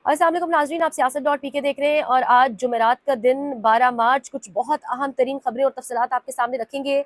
अस्सलाम वालेकुम नाज़रीन, आप सियासत.pk देख रहे हैं और आज जुमेरात का दिन 12 मार्च कुछ बहुत अहम तरीन खबरें और तफसीलात आपके सामने रखेंगे।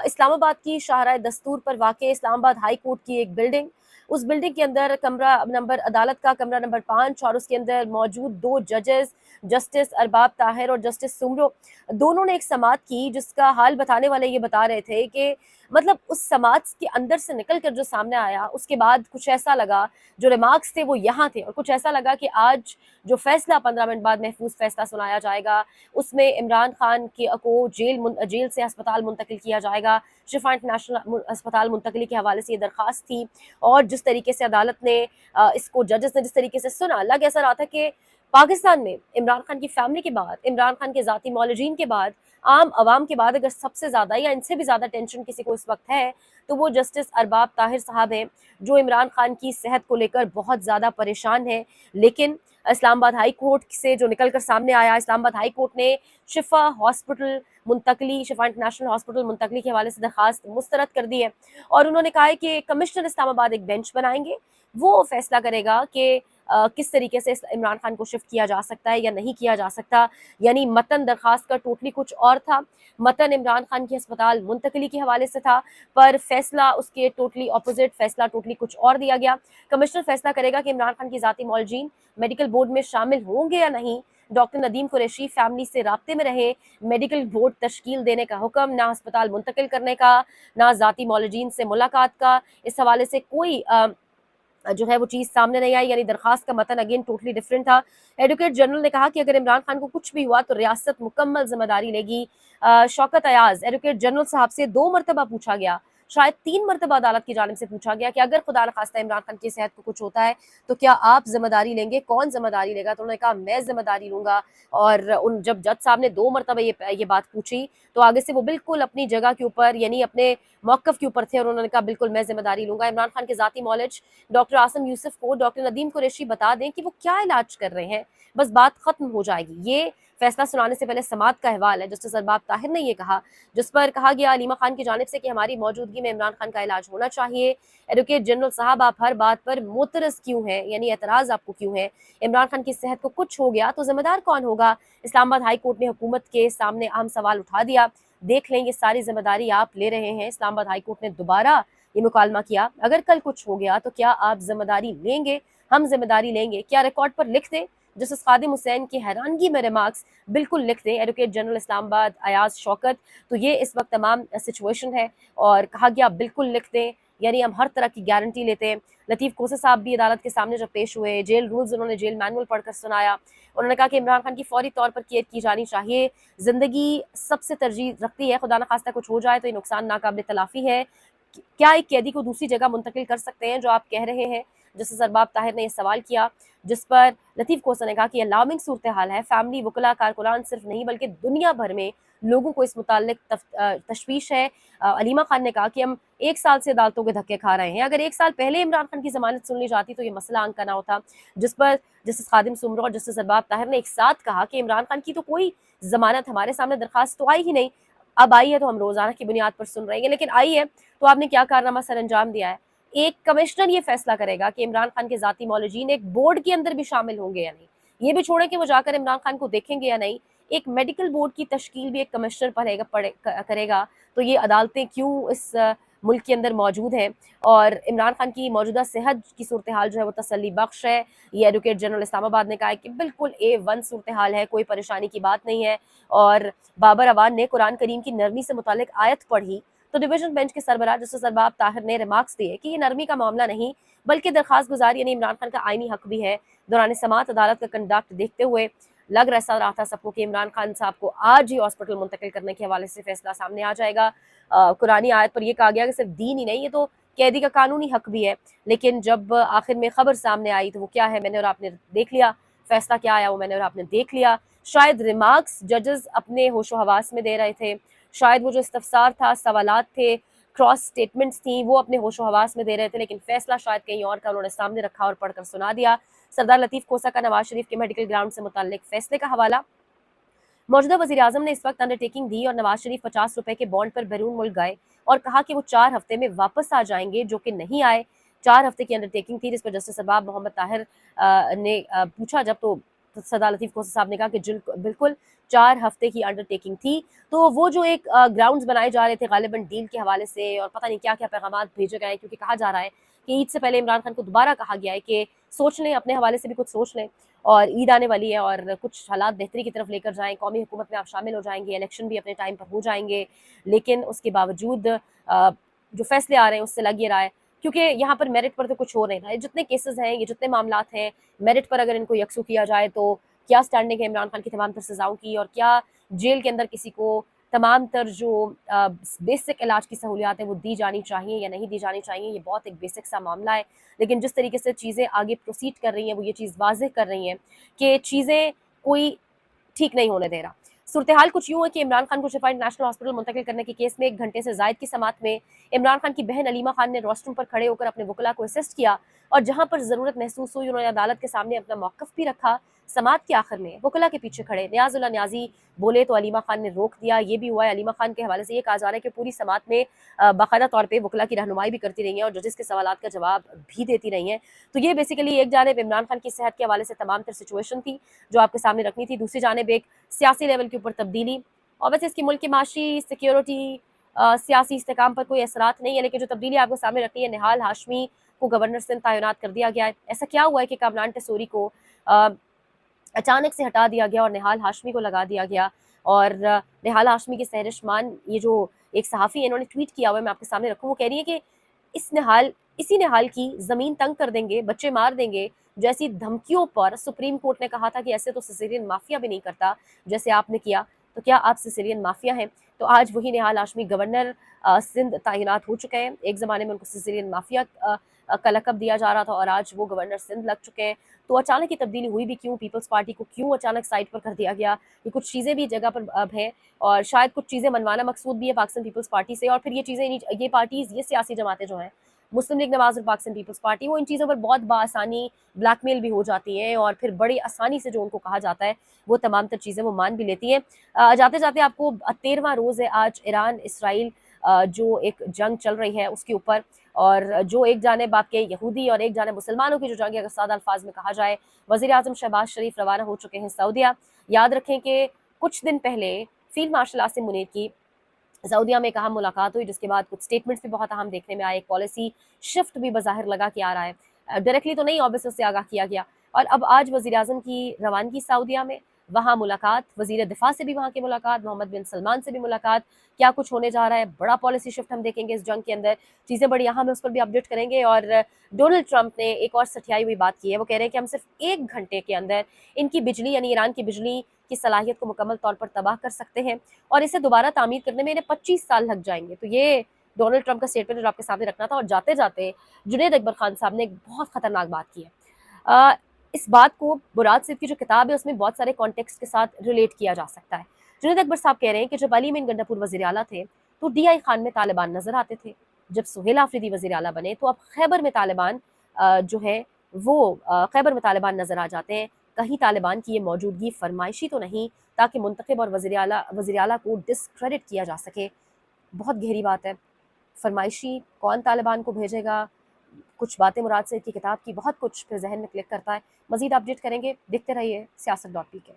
इस्लामाबाद की शाहराह दस्तूर पर वाक़े इस्लामाबाद हाई कोर्ट की एक बिल्डिंग, उस बिल्डिंग के अंदर कमरा नंबर अदालत का कमरा नंबर 5 और उसके अंदर मौजूद 2 जजेस जस्टिस अरबाब ताहिर और जस्टिस सुमरो, दोनों ने एक समाअत की जिसका हाल बताने वाले ये बता रहे थे कि मतलब उस समाअत के अंदर से निकल कर जो सामने आया उसके बाद कुछ ऐसा लगा, जो रिमार्क्स थे वो यहाँ थे और कुछ ऐसा लगा कि आज जो फैसला 15 मिनट बाद महफूज फैसला सुनाया जाएगा उसमें इमरान खान को जेल से अस्पताल मुंतकिल किया जाएगा। शिफा इंटरनेशनल अस्पताल मुंतकली के हवाले से ये दरख्वास्त थी और जिस तरीके से अदालत ने इसको जजेस ने जिस तरीके से सुना, लग ऐसा रहा था कि पाकिस्तान में इमरान खान की फैमिली के बाद, इमरान खान के ज़ाती मौलजीन के बाद, आम आवाम के बाद अगर सबसे ज़्यादा या इनसे भी ज़्यादा टेंशन किसी को इस वक्त है तो वो जस्टिस अरबाब ताहिर साहब हैं, जो इमरान खान की सेहत को लेकर बहुत ज़्यादा परेशान है। लेकिन इस्लामाबाद हाई कोर्ट से जो निकल कर सामने आया, इस्लामाबाद हाई कोर्ट ने शिफा हॉस्पिटल मुंतकली, शिफा इंटरनेशनल हॉस्पिटल मुंतकली के हवाले से दरखास्त मुस्तरद कर दी है और उन्होंने कहा है कि कमिश्नर इस्लामाबाद एक बेंच बनाएंगे, वो फैसला करेगा कि किस तरीके से इमरान खान को शिफ्ट किया जा सकता है या नहीं किया जा सकता। यानी मतन दरखास्त का टोटली कुछ और था, मतन इमरान खान की अस्पताल मुंतकली के हवाले से था, पर फैसला उसके टोटली अपोजिट, फैसला टोटली कुछ और दिया गया। कमिश्नर फैसला करेगा कि इमरान खान की ज़ाती मौलजीन मेडिकल बोर्ड में शामिल होंगे या नहीं। डॉक्टर नदीम कुरैशी फैमिली से राब्ते में रहे, मेडिकल बोर्ड तश्कील देने का हुक्म, ना अस्पताल मुंतकिल करने का, ना ज़ाती मौलजीन से मुलाकात का, इस हवाले से कोई जो है वो चीज़ सामने नहीं आई। यानी दरखास्त का मतन अगेन टोटली डिफरेंट था। एडवोकेट जनरल ने कहा कि अगर इमरान खान को कुछ भी हुआ तो रियासत मुकम्मल जिम्मेदारी लेगी। शौकत अयाज एडवोकेट जनरल साहब से 2 मरतबा पूछा गया, शायद 3 मरतबा अदालत की जानिब से पूछा गया कि अगर खुदा न खास्ता इमरान खान की सेहत को कुछ होता है तो क्या आप जिम्मेदारी लेंगे, कौन जिम्मेदारी लेगा? तो उन्होंने कहा मैं जिम्मेदारी लूंगा। और उन जब जज साहब ने 2 मरतबा ये बात पूछी तो आगे से वो बिल्कुल अपनी जगह के ऊपर यानी अपने मौकफ के ऊपर थे और उन्होंने कहा बिल्कुल मैं जिम्मेदारी लूंगा। इमरान खान के ज़ाती मौलज डॉक्टर आसम यूसुफ को डॉक्टर नदीम कुरैशी बता दें कि वो क्या इलाज कर रहे हैं, बस बात खत्म हो जाएगी। ये फैसला सुनाने से पहले समाअत का अहवाल है, जस्टिस अरबाब ताहिर ने ये कहा, जिस पर कहा गया अलीमा खान की जानिब से कि हमारी मौजूदगी में इमरान खान का इलाज होना चाहिए। एडवोकेट जनरल साहब आप हर बात पर मोतरस क्यों हैं, यानी एतराज़ आपको क्यों है? इमरान खान की सेहत को कुछ हो गया तो जिम्मेदार कौन होगा? इस्लामाबाद हाई कोर्ट ने हुकूमत के सामने अहम सवाल उठा दिया, देख लें ये सारी जिम्मेदारी आप ले रहे हैं। इस्लामाबाद हाई कोर्ट ने दोबारा ये मुकालमा किया, अगर कल कुछ हो गया तो क्या आप जिम्मेदारी लेंगे? हम जिम्मेदारी लेंगे, क्या रिकॉर्ड पर लिख दें? जस्टिस खादिम हुसैन की हैरानगी में रिमार्क्स बिल्कुल लिख दें, एडवोकेट जनरल इस्लामाबाद अयाज शौकत। तो ये इस वक्त तमाम सिचुएशन है और कहा गया बिल्कुल लिख दें, यानी हम हर तरह की गारंटी लेते हैं। लतीफ़ खोसा साहब भी अदालत के सामने जब पेश हुए, जेल रूल्स उन्होंने जेल मैनुअल पढ़कर सुनाया। उन्होंने कहा कि इमरान खान की फौरी तौर पर केयर की जानी चाहिए, ज़िंदगी सबसे तरजीह रखती है, खुदा न खास्ता कुछ हो जाए तो ये नुकसान नाकाबिल तलाफ़ी है। क्या एक कैदी को दूसरी जगह मुंतकिल कर सकते हैं जो आप कह रहे हैं? जस्टिस अरबाब ताहिर ने यह सवाल किया, जिस पर लतीफ़ खोसा ने कहा कि अलार्मिंग सूरत हाल है, फैमिली, वकला, कारकुनान सिर्फ नहीं बल्कि दुनिया भर में लोगों को इस मुताल्लिक तशवीश है। अलीमा खान ने कहा कि हम 1 साल से अदालतों के धक्के खा रहे हैं, अगर 1 साल पहले इमरान खान की जमानत सुन ली जाती तो ये मसला अंका ना होता। जिस पर जस्टिस खादिम सुमरो और जस्टिस अरबाब ताहिर ने एक साथ कहा कि इमरान खान की तो कोई जमानत हमारे सामने दरखास्त तो आई ही नहीं, अब आई है तो हम रोजाना की बुनियाद पर सुन रहे हैं, लेकिन आई है तो आपने क्या कारनामा सर अंजाम दिया है? एक कमिश्नर ये फैसला करेगा कि इमरान खान के ज़ाती मौलजीन एक बोर्ड के अंदर भी शामिल होंगे या नहीं, ये भी छोड़े कि वो जाकर इमरान खान को देखेंगे या नहीं। एक मेडिकल बोर्ड की तश्कील भी एक कमिश्नर करेगा, तो ये अदालतें क्यों इस मुल्क के अंदर मौजूद हैं? और इमरान खान की मौजूदा सेहत की सूरत हाल जो है वो तसल्ली बख्श है। ये एडवोकेट जनरल इस्लामाबाद ने कहा है कि बिल्कुल A1 सूरत हाल है, कोई परेशानी की बात नहीं है। और बाबर अवान ने कुरान करीम की नरमी से मुतालिक आयत पढ़ी तो डिवीजन बेंच के सरबराह जस्टिस अरबाब ताहिर ने रिमार्क्स दिए कि ये नरमी का मामला नहीं बल्कि दरखास्त गुजार यानी इमरान खान का आईनी हक भी है। दौरान समाअत अदालत का कंडक्ट देखते हुए लग ऐसा रहा था सबको कि इमरान खान साहब को आज ही हॉस्पिटल मुंतकिल करने के हवाले से फैसला सामने आ जाएगा। कुरानी आयत पर यह कहा गया कि सिर्फ दीन ही नहीं, ये तो कैदी का कानूनी हक भी है। लेकिन जब आखिर में खबर सामने आई तो वो क्या है मैंने और आपने देख लिया, फैसला क्या आया वो मैंने और आपने देख लिया। शायद रिमार्क्स जजेस अपने होशो हवास में दे रहे थे, शायद वो जो इस्तफसार था, सवालात थे, क्रॉस स्टेटमेंट्स थी, वो अपने होशो हवास में दे रहे थे, लेकिन फैसला शायद कहीं और का उन्होंने सामने रखा और पढ़कर सुना दिया। सरदार लतीफ़ खोसा का नवाज शरीफ के मेडिकल ग्राउंड से मुताल्लिक फैसले का हवाला, मौजूदा वज़ीर आज़म ने इस वक्त अंडरटेकिंग दी और नवाज शरीफ 50 रुपए के बॉन्ड पर बैरून मुल्क गए और कहा कि वो 4 हफ्ते में वापस आ जाएंगे, जो कि नहीं आए। 4 हफ्ते की अंडरटेकिंग थी, जिस पर जस्टिस अरबाब मोहम्मद ताहिर ने पूछा जब, तो सदा लतीफ़ खोसा साहब ने कहा कि बिल्कुल 4 हफ्ते की अंडरटेकिंग थी। तो वो जो एक ग्राउंड्स बनाए जा रहे थे गालिबन डील के हवाले से, और पता नहीं क्या-क्या पैगामात भेजे गए हैं, क्योंकि कहा जा रहा है कि ईद से पहले इमरान खान को दोबारा कहा गया है कि सोच लें, अपने हवाले से भी कुछ सोच लें, और ईद आने वाली है और कुछ हालात बेहतरी की तरफ लेकर जाएँ, कौमी हुकूमत में आप शामिल हो जाएँगे, इलेक्शन भी अपने टाइम पर हो जाएँगे। लेकिन उसके बावजूद जो फैसले आ रहे हैं उससे लग ये रहा है, क्योंकि यहाँ पर मेरिट पर तो कुछ हो नहीं रहा है। जितने केसेस हैं, ये जितने मामलात हैं, मेरिट पर अगर इनको यकसू किया जाए तो क्या स्टैंडिंग है इमरान खान की तमाम तर सज़ाओं की, और क्या जेल के अंदर किसी को तमाम तर जो बेसिक इलाज की सहूलियात हैं वो दी जानी चाहिए या नहीं दी जानी चाहिए, ये बहुत एक बेसिक सा मामला है। लेकिन जिस तरीके से चीज़ें आगे प्रोसीड कर रही हैं, वो ये चीज़ वाज़ेह कर रही हैं कि चीज़ें कोई ठीक नहीं होने दे रहा। सूरत-ए-हाल कुछ यूँ है कि इमरान खान को शिफा इंटरनेशनल हॉस्पिटल मुंतकिल करने के केस में 1 घंटे से ज़ायद की समाअत में इमरान खान की बहन अलीमा खान ने रोस्ट्रूम पर खड़े होकर अपने वकला को असिस्ट किया, और जहाँ पर ज़रूरत महसूस हुई उन्होंने अदालत के सामने अपना मौक़िफ़ भी रखा। समाअत के आखिर में वकला के पीछे खड़े नियाज़ुल्लाह नियाज़ी बोले तो अलीमा खान ने रोक दिया। ये भी हुआ है, अलीमा खान के हवाले से ये कहा जा रहा है कि पूरी समाअत में बाकायदा तौर पे वकला की रहनुमाई भी करती रही हैं और जजेस के सवालात का जवाब भी देती रही हैं। तो ये बेसिकली एक जानिब इमरान खान की सेहत के हवाले से तमाम तर सिचुएशन थी जो आपके सामने रखनी थी, दूसरी जानिब एक सियासी लेवल के ऊपर तब्दीली, और वैसे इसकी मुल्क की माशी सिक्योरिटी सियासी इस्तेकाम पर कोई असरात नहीं है, लेकिन जो तब्दीली आपको सामने रखनी है, निहाल हाशमी को गवर्नर सिंध तैनात कर दिया गया है। ऐसा क्या हुआ है कि कामरान टेसोरी को अचानक से हटा दिया गया और निहाल हाशमी को लगा दिया गया, और निहाल हाशमी के सहरिशमान, ये जो एक सहाफ़ी है, इन्होंने ट्वीट किया हुआ है, मैं आपके सामने रखूँ, वो कह रही है कि इसी निहाल की ज़मीन तंग कर देंगे, बच्चे मार देंगे, जैसी धमकियों पर सुप्रीम कोर्ट ने कहा था कि ऐसे तो सिसिलियन माफिया भी नहीं करता जैसे आपने किया, तो क्या आप सिसिलियन माफिया हैं? तो आज वही निहाल हाशमी गवर्नर सिंध तैनात हो चुके हैं। एक ज़माने में उनको सिसिलियन माफिया का लक़ब दिया जा रहा था, और आज वो गवर्नर सिंध लग चुके हैं। तो अचानक ये तब्दीली हुई भी क्यों? पीपल्स पार्टी को क्यों अचानक साइड पर कर दिया गया? ये कुछ चीज़ें भी जगह पर अब हैं, और शायद कुछ चीज़ें मनवाना मकसूद भी है पाकिस्तान पीपल्स पार्टी से, और फिर ये चीज़ें, ये पार्टीज़, ये सियासी जमातें जो हैं, मुस्लिम लीग नवाज़ और पाकिस्तान पीपल्स पार्टी, वो इन चीज़ों पर बहुत बआसानी ब्लैकमेल भी हो जाती हैं, और फिर बड़ी आसानी से जो उनको कहा जाता है वो तमाम तर चीज़ें वो मान भी लेती हैं। जाते जाते आपको 13वां रोज़ है आज ईरान इसराइल जो एक जंग चल रही है उसके ऊपर, और जो एक जानिब आपके यहूदी और एक जानिब मुसलमानों की जो जंग है, अगर सादा अल्फाज में कहा जाए, वज़ीर आज़म शहबाज शरीफ रवाना हो चुके हैं सऊदीया। याद रखें कि कुछ दिन पहले फील्ड मार्शल आसिम मुनीर की सऊदीया में एक अहम मुलाकात हुई, जिसके बाद कुछ स्टेटमेंट्स भी बहुत अहम देखने में आए, एक पॉलिसी शिफ्ट भी बज़ाहिर लगा कि आ रहा है। डायरेक्टली तो नहीं, ऑब्वियसली उससे आगाह किया गया, और अब आज वज़ीर-ए-आज़म की रवानगी सऊदीया में, वहाँ मुलाकात, वज़ीर दिफ़ा से भी वहाँ की मुलाकात, मोहम्मद बिन सलमान से भी मुलाकात, क्या कुछ होने जा रहा है, बड़ा पॉलिसी शिफ्ट हम देखेंगे इस जंग के अंदर, चीज़ें बड़ी अहम है, उस पर भी अपडेट करेंगे। और डोनाल्ड ट्रंप ने एक और सठियाई हुई बात की है, वो कह रहे हैं कि हम सिर्फ 1 घंटे के अंदर इनकी बिजली, यानी ईरान की बिजली की सलाहियत को मुकम्मल तौर पर तबाह कर सकते हैं, और इसे दोबारा तामीर करने में इन्हें 25 साल लग जाएंगे। तो ये डोनाल्ड ट्रंप का स्टेटमेंट जो आपके सामने रखना था, और जाते जाते जुनैद अकबर खान साहब ने एक बहुत खतरनाक बात की है। इस बात को मुराद सिद्दीकी की जो किताब है उसमें बहुत सारे कॉन्टेक्स्ट के साथ रिलेट किया जा सकता है। जुनैद अकबर साहब कह रहे हैं कि जब अली मीन गंडापुर वज़ीर आला थे तो DI खान में तालिबान नज़र आते थे, जब सुहेल आफरीदी वज़ीर आला बने तो अब खैबर में तालिबान जो है वो खैबर में तालिबान नज़र आ जाते हैं। कहीं तालिबान की ये मौजूदगी फरमाइशी तो नहीं, ताकि मुंतखब और वज़ीर आला को डिस्क्रेडिट किया जा सके? बहुत गहरी बात है। फरमाइशी कौन तालिबान को भेजेगा? कुछ बातें मुराद से की किताब की बहुत कुछ फिर ज़हन में क्लिक करता है। मज़ीद अपडेट करेंगे, देखते रहिए सियासत.pk।